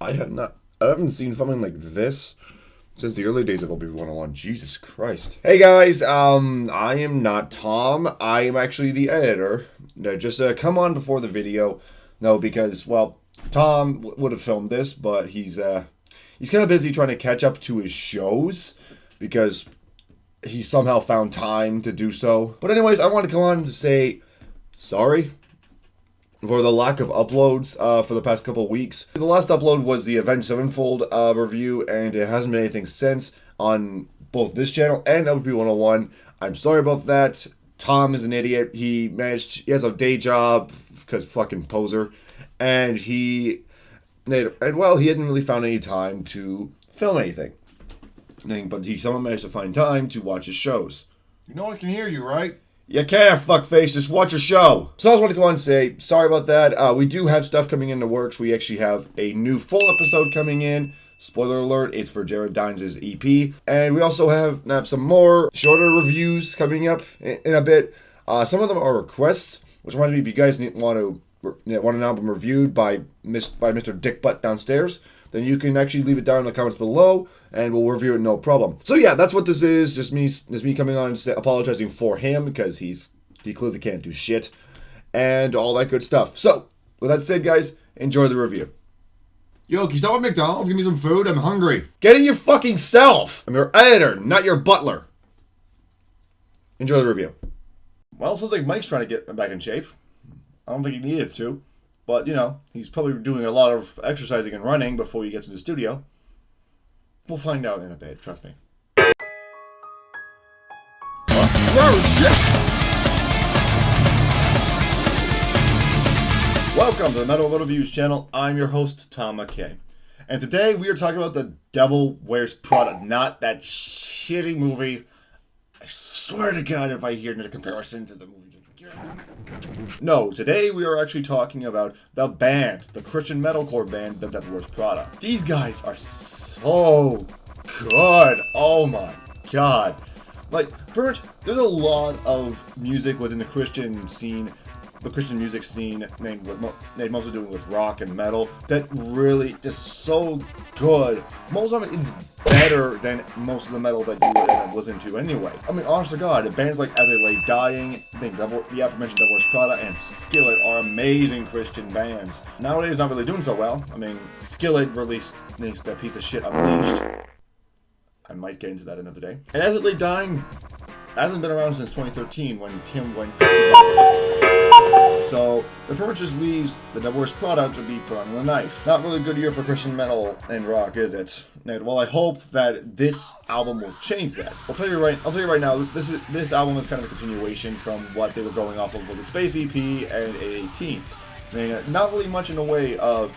I haven't seen something like this since the early days of LB 101. Jesus Christ. Hey guys, I am not Tom. I am actually the editor. No, just come on before the video. No, because, well, Tom would have filmed this, but he's kind of busy trying to catch up to his shows because he somehow found time to do so. But anyways, I want to come on to say sorry for the lack of uploads for the past couple weeks. The last upload was the Avenged Sevenfold review, and it hasn't been anything since on both this channel and LP 101. I'm sorry about that. Tom is an idiot. He has a day job because fucking poser, and he hadn't really found any time to film anything. But he somehow managed to find time to watch his shows. You know I can hear you, right? You can't, fuckface. Just watch a show. So I just want to go on and say, sorry about that. We do have stuff coming in the works. We actually have a new full episode coming in. Spoiler alert, it's for Jared Dines' EP. And we also have some more shorter reviews coming up in a bit. Some of them are requests, which reminds me, if you guys want an album reviewed by Mr. Dick Butt downstairs, then you can actually leave it down in the comments below, and we'll review it no problem. So yeah, that's what this is. Just me coming on and apologizing for him, because he clearly can't do shit, and all that good stuff. So, with that said, guys, enjoy the review. Yo, can you stop at McDonald's? Give me some food. I'm hungry. Get in your fucking self! I'm your editor, not your butler. Enjoy the review. Well, it sounds like Mike's trying to get back in shape. I don't think he needed to. But, you know, he's probably doing a lot of exercising and running before he gets in the studio. We'll find out in a bit, trust me. Whoa, shit! Welcome to the Metal Reviews channel. I'm your host, Tom McKay. And today we are talking about The Devil Wears Prada, not that shitty movie. I swear to God if I hear the comparison to the movie. No, today we are actually talking about the band, the Christian metalcore band, The Devil Wears Prada. These guys are so good. Oh my God. Like, pretty much, there's a lot of music within the Christian scene, the Christian music scene, they mostly doing with rock and metal, that really just so good. Most of it is better than most of the metal that you would end up listening to anyway. I mean, honest to God, bands like As I Lay Dying, the aforementioned Devil Wears Prada, and Skillet are amazing Christian bands. Nowadays, not really doing so well. I mean, Skillet released that piece of shit Unleashed. I might get into that another day. And As I Lay Dying hasn't been around since 2013 when Tim went to So, the pretty much just leaves The Devil Wears Prada to be put on the knife. Not really a good year for Christian metal and rock, is it? And well, I hope that this album will change that. I'll tell you right now, this album is kind of a continuation from what they were going off of with the Space EP and 818. I mean, not really much in the way of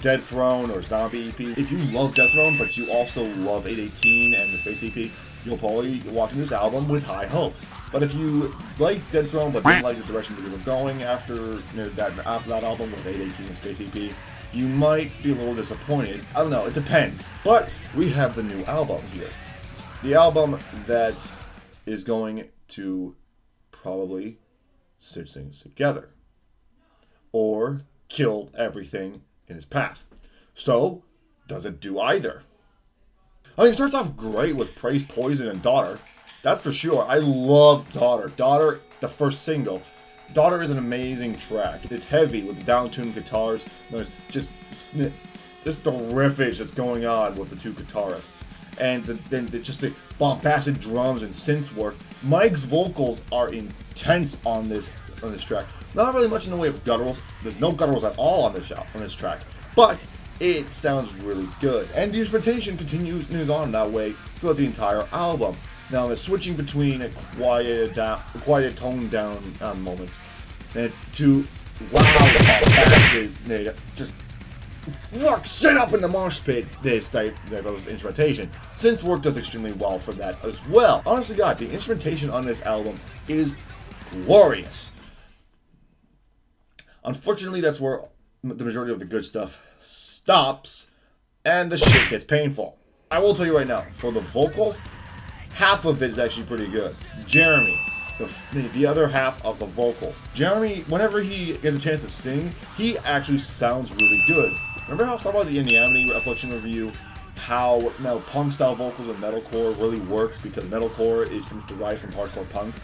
Dead Throne or Zombie EP. If you love Dead Throne, but you also love 818 and the Space EP, you'll probably walk in this album with high hopes. But if you like Dead Throne but didn't like the direction they were going after that album with 818 and Space EP, you might be a little disappointed. I don't know, it depends. But we have the new album here. The album that is going to probably stitch things together. Or kill everything in its path. So, does it do either? I mean, it starts off great with Praise, Poison, and Daughter. That's for sure. I love Daughter. Daughter, the first single. Daughter is an amazing track. It's heavy with down-tuned guitars. There's just the riffage that's going on with the two guitarists. And then just the bombastic drums and synth work. Mike's vocals are intense on this track. Not really much in the way of gutturals. There's no gutturals at all on this track. But it sounds really good. And the instrumentation continues on that way throughout the entire album. Now, it's switching between quiet, toned down moments, and it's to bombastic, just fuck shit up in the mosh pit, this type of instrumentation. Synth work does extremely well for that as well. Honestly, God, the instrumentation on this album is glorious. Unfortunately, that's where the majority of the good stuff stops, and the shit gets painful. I will tell you right now, for the vocals, half of it is actually pretty good. Jeremy, the other half of the vocals. Jeremy, whenever he gets a chance to sing, he actually sounds really good. Remember how I was talking about the Indiamity Affliction review? How now punk style vocals and metalcore really works because metalcore is derived from hardcore punk.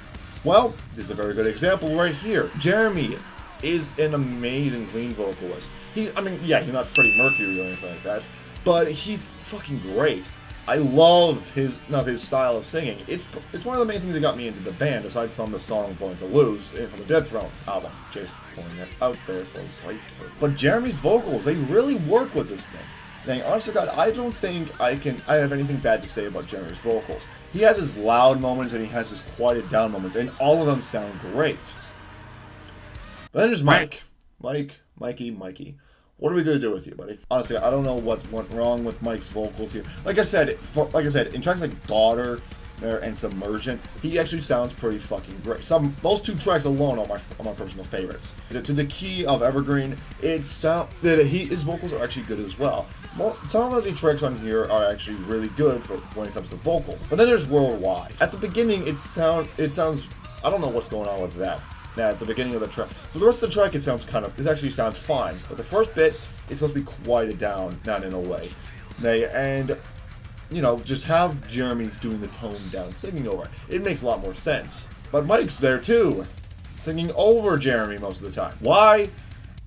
Well, this is a very good example right here. Jeremy is an amazing clean vocalist. I mean, yeah, he's not Freddie Mercury or anything like that, but he's fucking great. I love his style of singing. It's one of the main things that got me into the band, aside from the song "Born to Lose" from the Dead Throne album. Jay's pouring it out there for his right. But Jeremy's vocals, they really work with this thing. Dang, honest to God, I don't think I have anything bad to say about Jeremy's vocals. He has his loud moments and he has his quieted down moments, and all of them sound great. But then there's Mike. Mikey. What are we gonna do with you, buddy? Honestly, I don't know what went wrong with Mike's vocals here. Like I said, in tracks like Daughter and Submersion, he actually sounds pretty fucking great. Those two tracks alone are my personal favorites. To the key of Evergreen, his vocals are actually good as well. Some of the tracks on here are actually really good when it comes to vocals. But then there's Worldwide. At the beginning, it sounds. I don't know what's going on with that. At the beginning of the track. For the rest of the track, it actually sounds fine. But the first bit, it's supposed to be quieted down, not in a way. And, just have Jeremy doing the toned down singing over it. It makes a lot more sense. But Mike's there too, singing over Jeremy most of the time. Why?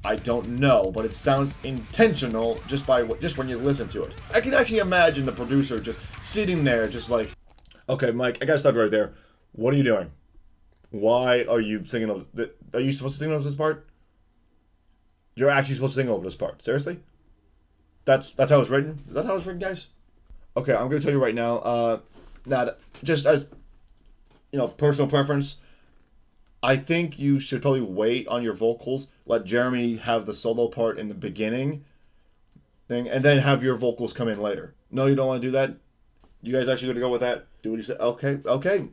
I don't know, but it sounds intentional just when you listen to it. I can actually imagine the producer just sitting there, just like, okay, Mike, I gotta stop you right there. What are you doing? Why are you singing over... Are you supposed to sing over this part? You're actually supposed to sing over this part. Seriously? That's how it's written? Is that how it's written, guys? Okay, I'm going to tell you right now. Not just as, personal preference. I think you should probably wait on your vocals. Let Jeremy have the solo part in the beginning. And then have your vocals come in later. No, you don't want to do that? You guys actually going to go with that? Do what you say? Okay.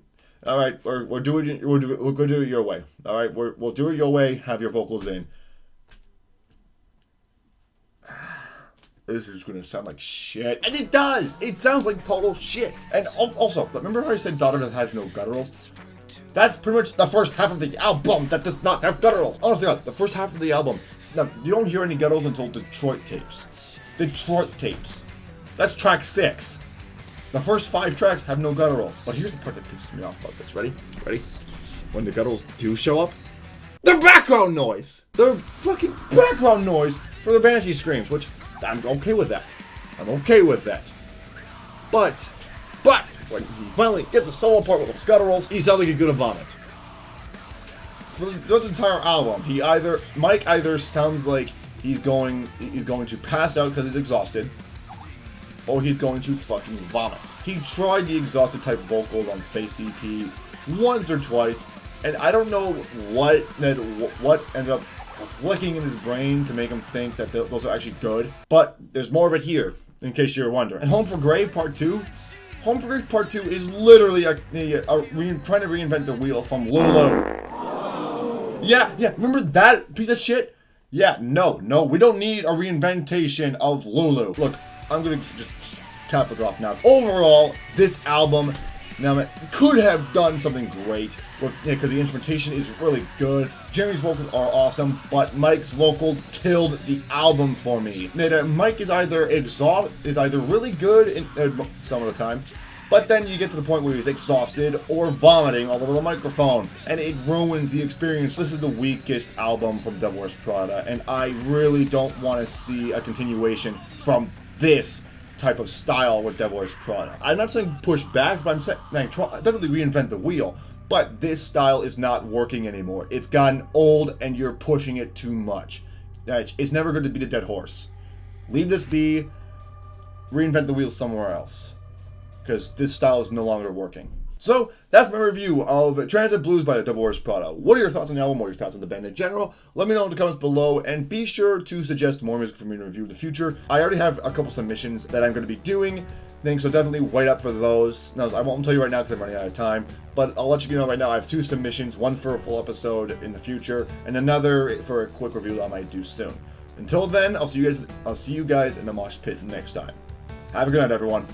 All right, we're going to do it your way. All right, we'll do it your way. Have your vocals in. This is going to sound like shit, and it does. It sounds like total shit. And also, remember how I said Daughter that has no gutturals? That's pretty much the first half of the album that does not have gutturals. Honestly, the first half of the album. Now, you don't hear any gutturals until Detroit Tapes. That's track 6. The first 5 tracks have no gutturals. But here's the part that pisses me off about this. Ready? When the gutturals do show up, they're background noise. They're fucking background noise for the vanity screams, which I'm okay with that. But when he finally gets the solo part with those gutturals, he sounds like he's gonna vomit. For this entire album, Mike either sounds like he's going to pass out because he's exhausted, or he's going to fucking vomit. He tried the exhausted type vocals on Space EP once or twice, and I don't know what ended up clicking in his brain to make him think that those are actually good. But there's more of it here, in case you're wondering. And Home for Grave Part 2? Home for Grave Part 2 is literally trying to reinvent the wheel from Lulu. Yeah, remember that piece of shit? Yeah, no, we don't need a reinventation of Lulu. Look, I'm gonna just cap it off now. Overall, this album could have done something great because the instrumentation is really good. Jeremy's vocals are awesome, but Mike's vocals killed the album for me. Mike is either really good some of the time, but then you get to the point where he's exhausted or vomiting all over the microphone, and it ruins the experience. This is the weakest album from Devil Wears Prada, and I really don't want to see a continuation from this type of style with Devil Wears Prada. I'm not saying push back, but I'm saying definitely reinvent the wheel. But this style is not working anymore. It's gotten old, and you're pushing it too much. It's never going to be the dead horse. Leave this be. Reinvent the wheel somewhere else, because this style is no longer working. So, that's my review of Transit Blues by the Devil Wears Prada. What are your thoughts on the album? What are your thoughts on the band in general? Let me know in the comments below, and be sure to suggest more music for me to review in the future. I already have a couple submissions that I'm going to be doing, so definitely wait up for those. Now, I won't tell you right now because I'm running out of time, but I'll let you know right now I have 2 submissions, one for a full episode in the future, and another for a quick review that I might do soon. Until then, I'll see you guys in the mosh pit next time. Have a good night, everyone.